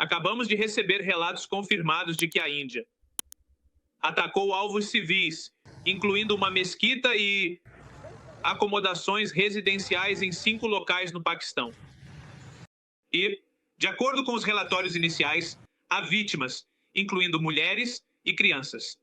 Acabamos de receber relatos confirmados de que a Índia atacou alvos civis, incluindo uma mesquita e acomodações residenciais em 5 locais no Paquistão. E, de acordo com os relatórios iniciais, há vítimas, incluindo mulheres e crianças.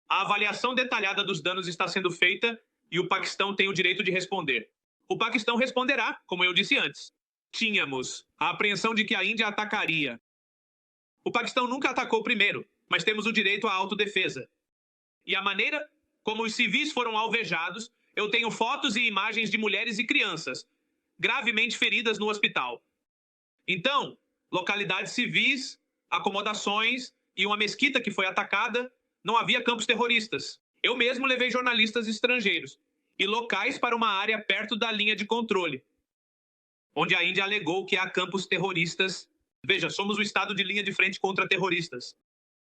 A avaliação detalhada dos danos está sendo feita e o Paquistão tem o direito de responder. O Paquistão responderá, como eu disse antes. Tínhamos a apreensão de que a Índia atacaria. O Paquistão nunca atacou primeiro, mas temos o direito à autodefesa. E a maneira como os civis foram alvejados, eu tenho fotos e imagens de mulheres e crianças gravemente feridas no hospital. Então, localidades civis, acomodações e uma mesquita que foi atacada, não havia campos terroristas. Eu mesmo levei jornalistas estrangeiros e locais para uma área perto da linha de controle, onde a Índia alegou que há campos terroristas. Veja, somos o estado de linha de frente contra terroristas.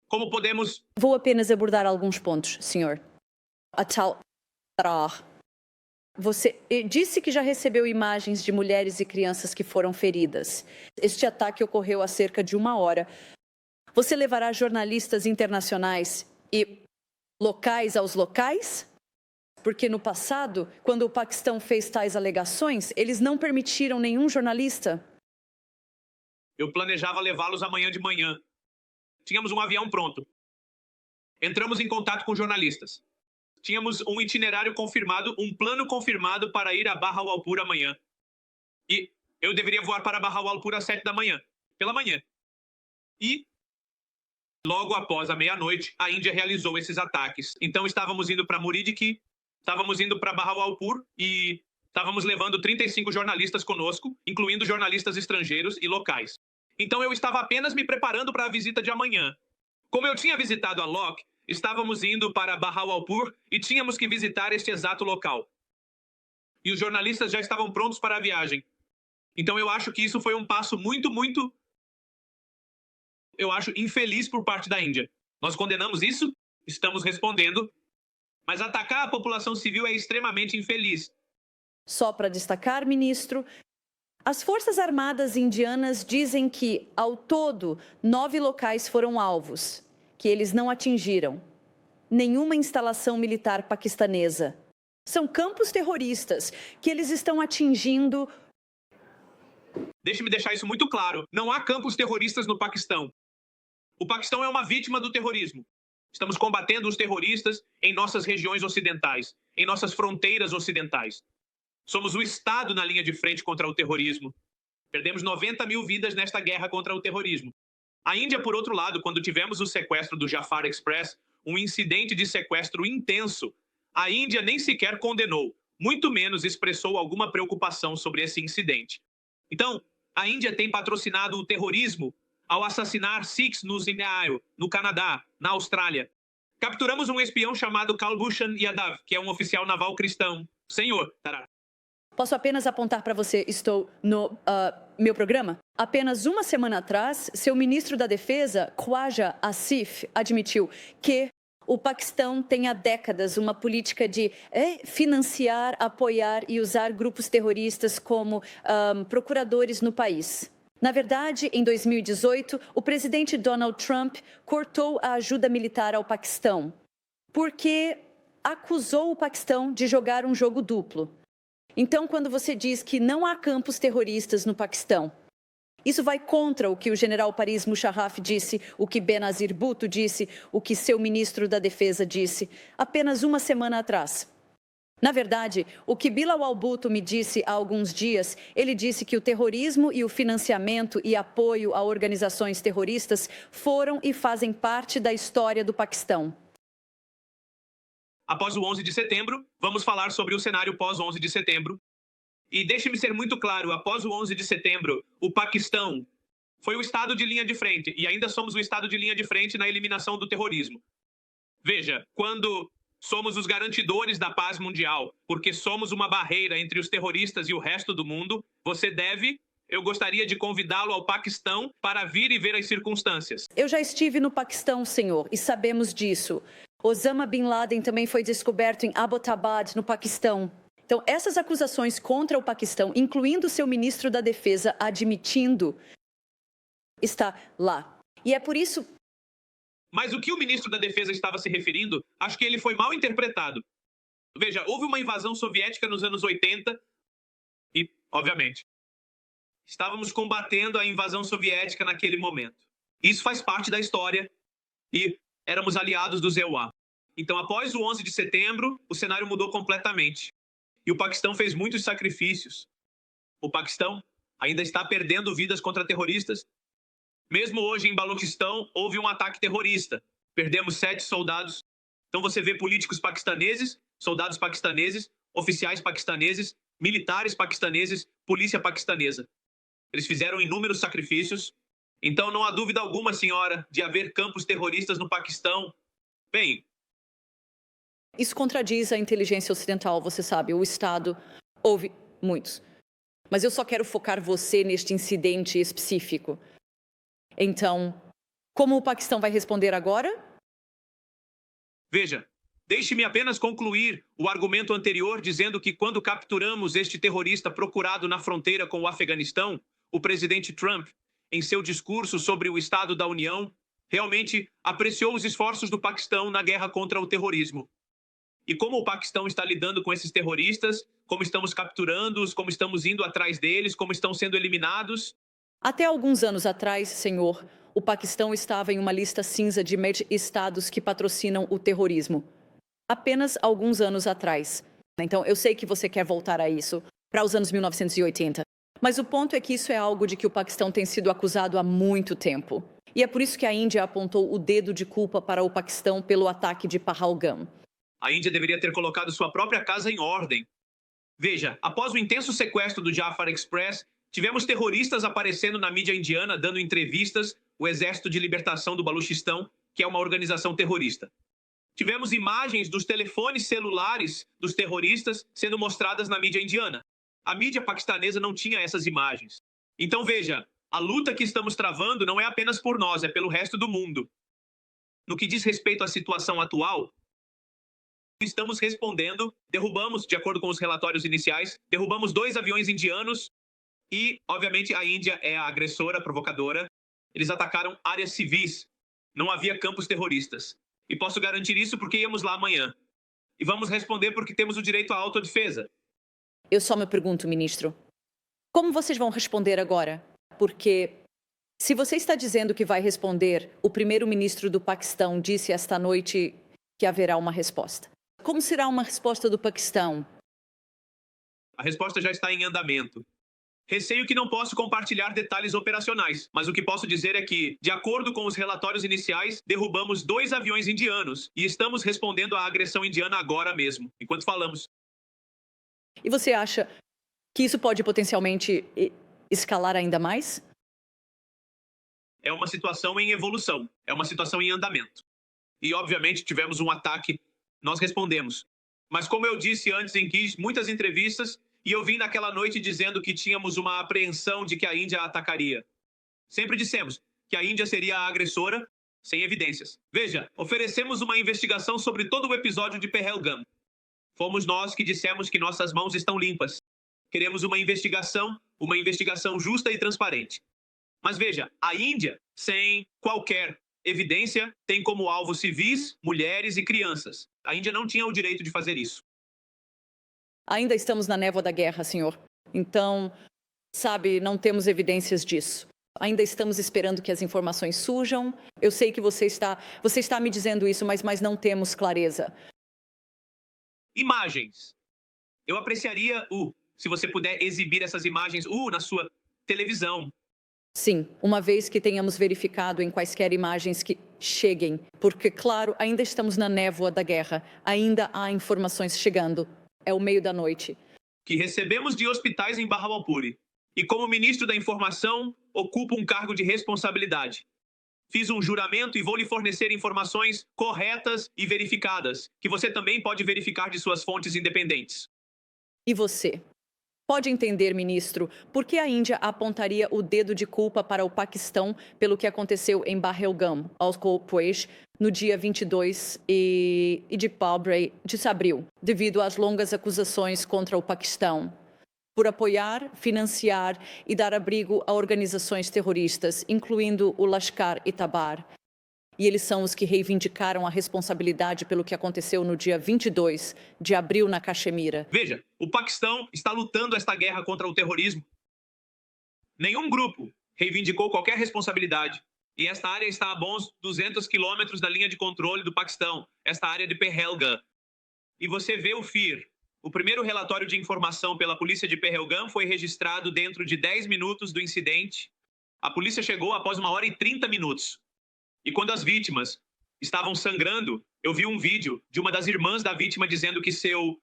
Como podemos... Vou apenas abordar alguns pontos, senhor. Atal Você disse que já recebeu imagens de mulheres e crianças que foram feridas. Este ataque ocorreu há cerca de 1 hora. Você levará jornalistas internacionais e locais aos locais? Porque no passado, quando o Paquistão fez tais alegações, eles não permitiram nenhum jornalista. Eu planejava levá-los amanhã de manhã. Tínhamos um avião pronto. Entramos em contato com jornalistas. Tínhamos um itinerário confirmado, um plano confirmado para ir a Bahawalpur amanhã. E eu deveria voar para Bahawalpur às 7 da manhã, pela manhã. E, logo após a meia-noite, a Índia realizou esses ataques. Então estávamos indo para Muridiki, estávamos indo para Bahawalpur e estávamos levando 35 jornalistas conosco, incluindo jornalistas estrangeiros e locais. Então eu estava apenas me preparando para a visita de amanhã. Como eu tinha visitado a Lok, estávamos indo para Bahawalpur e tínhamos que visitar este exato local. E os jornalistas já estavam prontos para a viagem. Então eu acho que isso foi um passo muito, eu acho, infeliz por parte da Índia. Nós condenamos isso, estamos respondendo, mas atacar a população civil é extremamente infeliz. Só para destacar, ministro, as Forças Armadas indianas dizem que, ao todo, 9 locais foram alvos, que eles não atingiram. Nenhuma instalação militar paquistanesa. São campos terroristas que eles estão atingindo. Deixe-me deixar isso muito claro. Não há campos terroristas no Paquistão. O Paquistão é uma vítima do terrorismo. Estamos combatendo os terroristas em nossas regiões ocidentais, em nossas fronteiras ocidentais. Somos o Estado na linha de frente contra o terrorismo. Perdemos 90 mil vidas nesta guerra contra o terrorismo. A Índia, por outro lado, quando tivemos o sequestro do Jafar Express, um incidente de sequestro intenso, a Índia nem sequer condenou, muito menos expressou alguma preocupação sobre esse incidente. Então, a Índia tem patrocinado o terrorismo ao assassinar Sikhs no Zimbábue, no Canadá, na Austrália. Capturamos um espião chamado Kalbhushan Yadav, que é um oficial naval cristão. Senhor, tará. Posso apenas apontar para você, estou no meu programa? Apenas 1 semana atrás, seu ministro da Defesa, Khwaja Asif, admitiu que o Paquistão tem há décadas uma política de financiar, apoiar e usar grupos terroristas como procuradores no país. Na verdade, em 2018, o presidente Donald Trump cortou a ajuda militar ao Paquistão, porque acusou o Paquistão de jogar um jogo duplo. Então, quando você diz que não há campos terroristas no Paquistão, isso vai contra o que o general Paris Musharraf disse, o que Benazir Bhutto disse, o que seu ministro da Defesa disse, apenas 1 semana atrás. Na verdade, o que Bilawal Bhutto me disse há alguns dias, ele disse que o terrorismo e o financiamento e apoio a organizações terroristas foram e fazem parte da história do Paquistão. Após o 11 de setembro, vamos falar sobre o cenário pós-11 de setembro. E deixe-me ser muito claro, após o 11 de setembro, o Paquistão foi o estado de linha de frente, e ainda somos o estado de linha de frente na eliminação do terrorismo. Veja, quando somos os garantidores da paz mundial, porque somos uma barreira entre os terroristas e o resto do mundo, eu gostaria de convidá-lo ao Paquistão para vir e ver as circunstâncias. Eu já estive no Paquistão, senhor, e sabemos disso. Osama Bin Laden também foi descoberto em Abbottabad, no Paquistão. Então, essas acusações contra o Paquistão, incluindo seu ministro da Defesa admitindo está lá. E é por isso. Mas o que o ministro da Defesa estava se referindo, acho que ele foi mal interpretado. Veja, houve uma invasão soviética nos anos 80 e, obviamente, estávamos combatendo a invasão soviética naquele momento. Isso faz parte da história e éramos aliados do ZEUA. Então, após o 11 de setembro, o cenário mudou completamente. E o Paquistão fez muitos sacrifícios. O Paquistão ainda está perdendo vidas contra terroristas. Mesmo hoje, em Balochistão, houve um ataque terrorista. Perdemos 7 soldados. Então, você vê políticos paquistaneses, soldados paquistaneses, oficiais paquistaneses, militares paquistaneses, polícia paquistanesa. Eles fizeram inúmeros sacrifícios. Então, não há dúvida alguma, senhora, de haver campos terroristas no Paquistão. Bem, isso contradiz a inteligência ocidental, você sabe. O Estado houve muitos. Mas eu só quero focar você neste incidente específico. Então, como o Paquistão vai responder agora? Veja, deixe-me apenas concluir o argumento anterior dizendo que quando capturamos este terrorista procurado na fronteira com o Afeganistão, o presidente Trump, em seu discurso sobre o Estado da União, realmente apreciou os esforços do Paquistão na guerra contra o terrorismo. E como o Paquistão está lidando com esses terroristas, como estamos capturando-os, como estamos indo atrás deles, como estão sendo eliminados. Até alguns anos atrás, senhor, o Paquistão estava em uma lista cinza de estados que patrocinam o terrorismo. Apenas alguns anos atrás. Então, eu sei que você quer voltar a isso, para os anos 1980. Mas o ponto é que isso é algo de que o Paquistão tem sido acusado há muito tempo. E é por isso que a Índia apontou o dedo de culpa para o Paquistão pelo ataque de Pahalgam. A Índia deveria ter colocado sua própria casa em ordem. Veja, após o intenso sequestro do Jafar Express, tivemos terroristas aparecendo na mídia indiana dando entrevistas, o Exército de Libertação do Baluchistão, que é uma organização terrorista. Tivemos imagens dos telefones celulares dos terroristas sendo mostradas na mídia indiana. A mídia paquistanesa não tinha essas imagens. Então veja, a luta que estamos travando não é apenas por nós, é pelo resto do mundo. No que diz respeito à situação atual, estamos respondendo, derrubamos, de acordo com os relatórios iniciais, derrubamos 2 aviões indianos e, obviamente, a Índia é a agressora, provocadora. Eles atacaram áreas civis, não havia campos terroristas. E posso garantir isso porque íamos lá amanhã. E vamos responder porque temos o direito à autodefesa. Eu só me pergunto, ministro, como vocês vão responder agora? Porque se você está dizendo que vai responder, o primeiro-ministro do Paquistão disse esta noite que haverá uma resposta. Como será uma resposta do Paquistão? A resposta já está em andamento. Receio que não posso compartilhar detalhes operacionais, mas o que posso dizer é que, de acordo com os relatórios iniciais, derrubamos 2 aviões indianos e estamos respondendo à agressão indiana agora mesmo, enquanto falamos. E você acha que isso pode potencialmente escalar ainda mais? É uma situação em evolução, é uma situação em andamento. E, obviamente, tivemos um ataque, nós respondemos. Mas, como eu disse antes em muitas entrevistas, e eu vim naquela noite dizendo que tínhamos uma apreensão de que a Índia atacaria. Sempre dissemos que a Índia seria a agressora, sem evidências. Veja, oferecemos uma investigação sobre todo o episódio de Pahalgam. Fomos nós que dissemos que nossas mãos estão limpas. Queremos uma investigação justa e transparente. Mas veja, a Índia, sem qualquer evidência, tem como alvo civis, mulheres e crianças. A Índia não tinha o direito de fazer isso. Ainda estamos na névoa da guerra, senhor. Então, sabe, não temos evidências disso. Ainda estamos esperando que as informações surjam. Eu sei que você está me dizendo isso, mas não temos clareza. Imagens. Eu apreciaria, se você puder exibir essas imagens, na sua televisão. Sim, uma vez que tenhamos verificado em quaisquer imagens que cheguem. Porque, claro, ainda estamos na névoa da guerra. Ainda há informações chegando. É o meio da noite. Que recebemos de hospitais em Bahawalpuri. E como ministro da Informação, ocupo um cargo de responsabilidade. Fiz um juramento e vou lhe fornecer informações corretas e verificadas, que você também pode verificar de suas fontes independentes. E você? Pode entender, ministro, por que a Índia apontaria o dedo de culpa para o Paquistão pelo que aconteceu em Pahalgam, Pradesh, no dia 22 de abril, devido às longas acusações contra o Paquistão? por apoiar, financiar e dar abrigo a organizações terroristas, incluindo o Lashkar-e-Taiba. E eles são os que reivindicaram a responsabilidade pelo que aconteceu no dia 22 de abril na Caxemira. Veja, o Paquistão está lutando esta guerra contra o terrorismo. Nenhum grupo reivindicou qualquer responsabilidade. E esta área está a bons 200 quilômetros da linha de controle do Paquistão, esta área de Pahalgam. E você vê o FIR. O primeiro relatório de informação pela polícia de Pahalgam foi registrado dentro de 10 minutos do incidente. A polícia chegou após 1h30 minutos. E quando as vítimas estavam sangrando, eu vi um vídeo de uma das irmãs da vítima dizendo que seu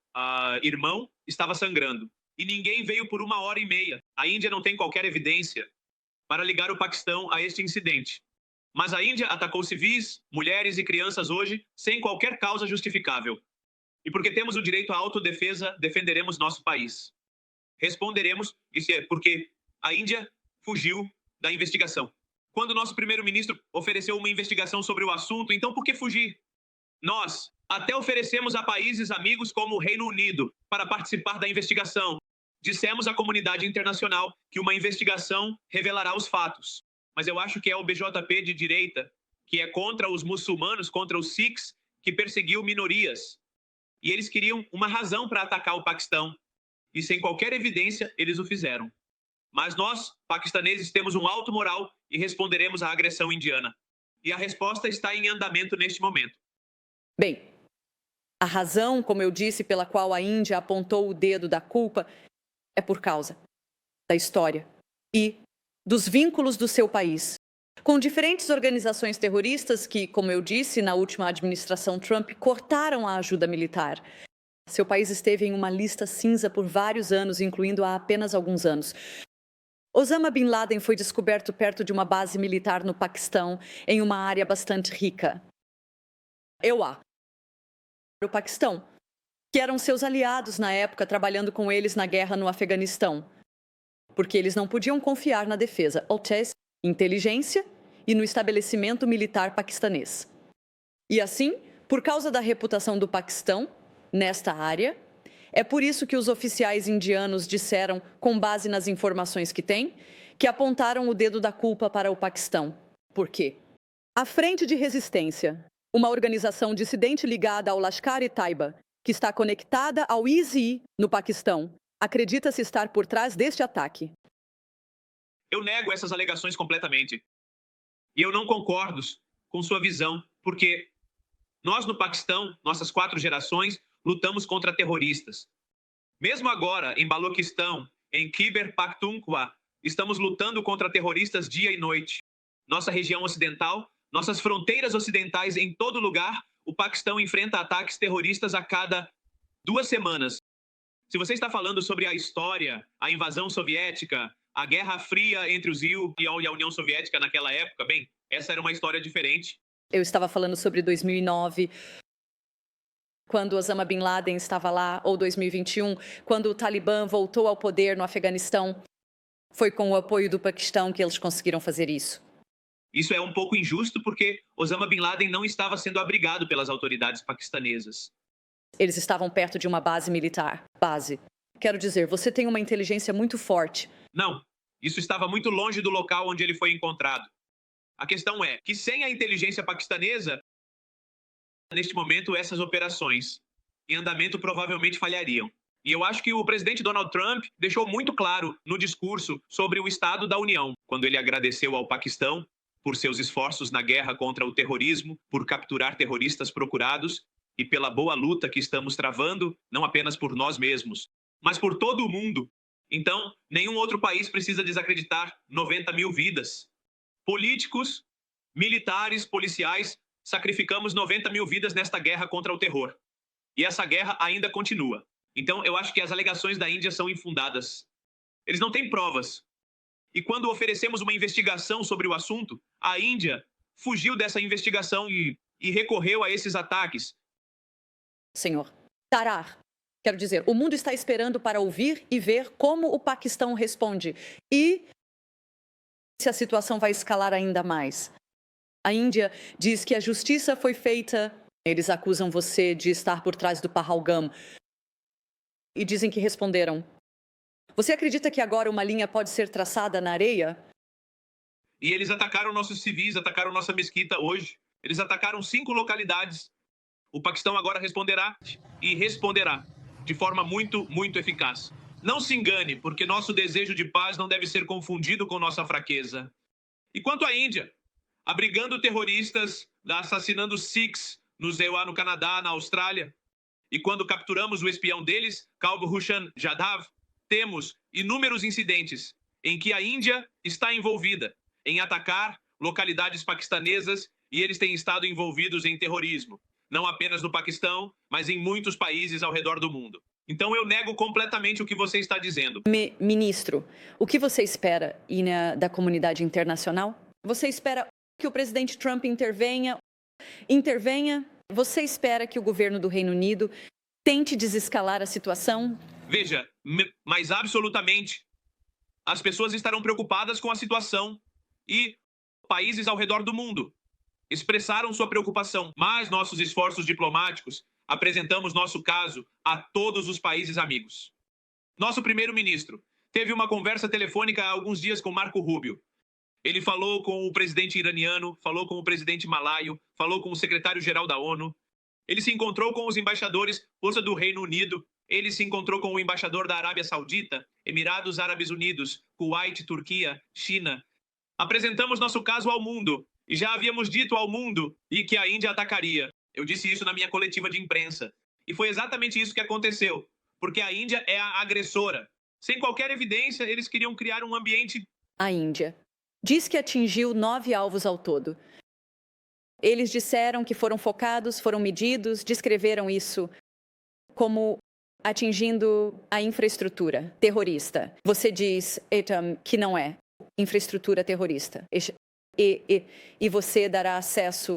irmão estava sangrando. E ninguém veio por 1h30. A Índia não tem qualquer evidência para ligar o Paquistão a este incidente. Mas a Índia atacou civis, mulheres e crianças hoje sem qualquer causa justificável. E porque temos o direito à autodefesa, defenderemos nosso país. Responderemos, isso é porque a Índia fugiu da investigação. Quando o nosso primeiro-ministro ofereceu uma investigação sobre o assunto, então por que fugir? Nós até oferecemos a países amigos como o Reino Unido para participar da investigação. Dissemos à comunidade internacional que uma investigação revelará os fatos. Mas eu acho que é o BJP de direita, que é contra os muçulmanos, contra os Sikhs, que perseguiu minorias. E eles queriam uma razão para atacar o Paquistão. E sem qualquer evidência, eles o fizeram. Mas nós, paquistaneses, temos um alto moral e responderemos à agressão indiana. E a resposta está em andamento neste momento. Bem, a razão, como eu disse, pela qual a Índia apontou o dedo da culpa é por causa da história e dos vínculos do seu país com diferentes organizações terroristas que, como eu disse, na última administração Trump, cortaram a ajuda militar. Seu país esteve em uma lista cinza por vários anos, incluindo há apenas alguns anos. Osama Bin Laden foi descoberto perto de uma base militar no Paquistão, em uma área bastante rica. O Paquistão, que eram seus aliados na época, trabalhando com eles na guerra no Afeganistão, porque eles não podiam confiar na defesa, inteligência e no estabelecimento militar paquistanês. E assim, por causa da reputação do Paquistão nesta área, é por isso que os oficiais indianos disseram, com base nas informações que têm, que apontaram o dedo da culpa para o Paquistão. Por quê? A Frente de Resistência, uma organização dissidente ligada ao Lashkar-e-Taiba, que está conectada ao ISI no Paquistão, acredita-se estar por trás deste ataque. Eu nego essas alegações completamente. E eu não concordo com sua visão, porque nós no Paquistão, nossas 4 gerações, lutamos contra terroristas. Mesmo agora, em Baloquistão, em Khyber Pakhtunkhwa, estamos lutando contra terroristas dia e noite. Nossa região ocidental, nossas fronteiras ocidentais, em todo lugar, o Paquistão enfrenta ataques terroristas a cada 2 semanas. Se você está falando sobre a história, a invasão soviética, a Guerra Fria entre os ZIL e a União Soviética naquela época, bem, essa era uma história diferente. Eu estava falando sobre 2009, quando Osama Bin Laden estava lá, ou 2021, quando o Talibã voltou ao poder no Afeganistão. Foi com o apoio do Paquistão que eles conseguiram fazer isso. Isso é um pouco injusto porque Osama Bin Laden não estava sendo abrigado pelas autoridades paquistanesas. Eles estavam perto de uma base militar. Quero dizer, você tem uma inteligência muito forte. Não, isso estava muito longe do local onde ele foi encontrado. A questão é que sem a inteligência paquistanesa, neste momento, essas operações em andamento provavelmente falhariam. E eu acho que o presidente Donald Trump deixou muito claro no discurso sobre o Estado da União, quando ele agradeceu ao Paquistão por seus esforços na guerra contra o terrorismo, por capturar terroristas procurados e pela boa luta que estamos travando, não apenas por nós mesmos, mas por todo o mundo. Então, nenhum outro país precisa desacreditar 90 mil vidas. Políticos, militares, policiais, sacrificamos 90 mil vidas nesta guerra contra o terror. E essa guerra ainda continua. Então, eu acho que as alegações da Índia são infundadas. Eles não têm provas. E quando oferecemos uma investigação sobre o assunto, a Índia fugiu dessa investigação e recorreu a esses ataques. Senhor Tarar, quero dizer, o mundo está esperando para ouvir e ver como o Paquistão responde. E se a situação vai escalar ainda mais. A Índia diz que a justiça foi feita. Eles acusam você de estar por trás do Pahalgam. E dizem que responderam. Você acredita que agora uma linha pode ser traçada na areia? E eles atacaram nossos civis, atacaram nossa mesquita hoje. Eles atacaram 5 localidades. O Paquistão agora responderá e responderá de forma muito, muito eficaz. Não se engane, porque nosso desejo de paz não deve ser confundido com nossa fraqueza. E quanto à Índia, abrigando terroristas, assassinando Sikhs no Canadá, na Austrália. E quando capturamos o espião deles, Kulbhushan Jadhav, temos inúmeros incidentes em que a Índia está envolvida em atacar localidades paquistanesas e eles têm estado envolvidos em terrorismo, não apenas no Paquistão, mas em muitos países ao redor do mundo. Então eu nego completamente o que você está dizendo. Ministro, o que você espera da comunidade internacional? Você espera que o presidente Trump intervenha? Você espera que o governo do Reino Unido tente desescalar a situação? Veja, mas absolutamente. As pessoas estarão preocupadas com a situação e países ao redor do mundo expressaram sua preocupação. Mas nossos esforços diplomáticos apresentamos nosso caso a todos os países amigos. Nosso primeiro-ministro teve uma conversa telefônica há alguns dias com Marco Rubio. Ele falou com o presidente iraniano, falou com o presidente malaio, falou com o secretário-geral da ONU. Ele se encontrou com os embaixadores do Reino Unido. Ele se encontrou com o embaixador da Arábia Saudita, Emirados Árabes Unidos, Kuwait, Turquia, China. Apresentamos nosso caso ao mundo e já havíamos dito ao mundo e que a Índia atacaria. Eu disse isso na minha coletiva de imprensa. E foi exatamente isso que aconteceu, porque a Índia é a agressora. Sem qualquer evidência, eles queriam criar um ambiente... A Índia diz que atingiu 9 alvos ao todo. Eles disseram que foram focados, foram medidos, descreveram isso como atingindo a infraestrutura terrorista. Você diz, Etam, que não é infraestrutura terrorista. E você dará acesso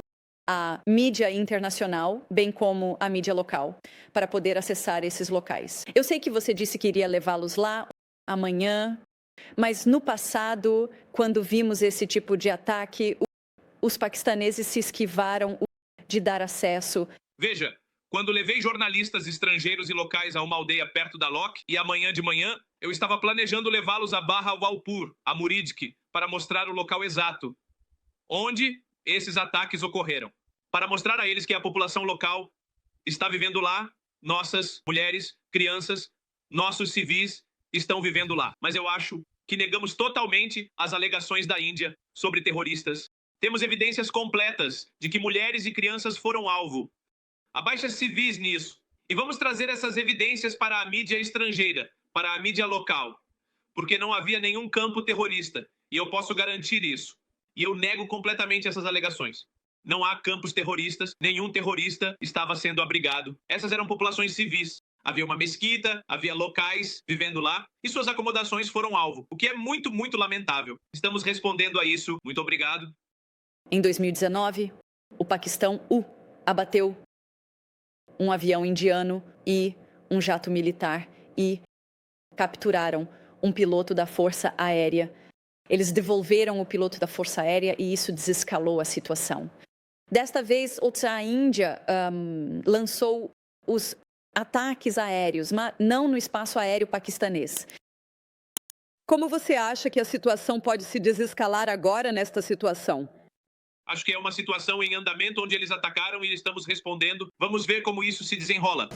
à mídia internacional, bem como à mídia local, para poder acessar esses locais. Eu sei que você disse que iria levá-los lá amanhã, mas no passado, quando vimos esse tipo de ataque, os paquistaneses se esquivaram de dar acesso. Veja, quando levei jornalistas estrangeiros e locais a uma aldeia perto da Lok, e amanhã de manhã, eu estava planejando levá-los a Barra Walpur, a Muridki, para mostrar o local exato onde esses ataques ocorreram. Para mostrar a eles que a população local está vivendo lá, nossas mulheres, crianças, nossos civis estão vivendo lá. Mas eu acho que negamos totalmente as alegações da Índia sobre terroristas. Temos evidências completas de que mulheres e crianças foram alvo. Há baixas civis nisso. E vamos trazer essas evidências para a mídia estrangeira, para a mídia local, porque não havia nenhum campo terrorista. E eu posso garantir isso. E eu nego completamente essas alegações. Não há campos terroristas, nenhum terrorista estava sendo abrigado. Essas eram populações civis. Havia uma mesquita, havia locais vivendo lá, e suas acomodações foram alvo, o que é muito, muito lamentável. Estamos respondendo a isso. Muito obrigado. Em 2019, o Paquistão abateu um avião indiano e um jato militar e capturaram um piloto da Força Aérea. Eles devolveram o piloto da Força Aérea e isso desescalou a situação. Desta vez, a Índia lançou os ataques aéreos, mas não no espaço aéreo paquistanês. Como você acha que a situação pode se desescalar agora nesta situação? Acho que é uma situação em andamento onde eles atacaram e estamos respondendo. Vamos ver como isso se desenrola.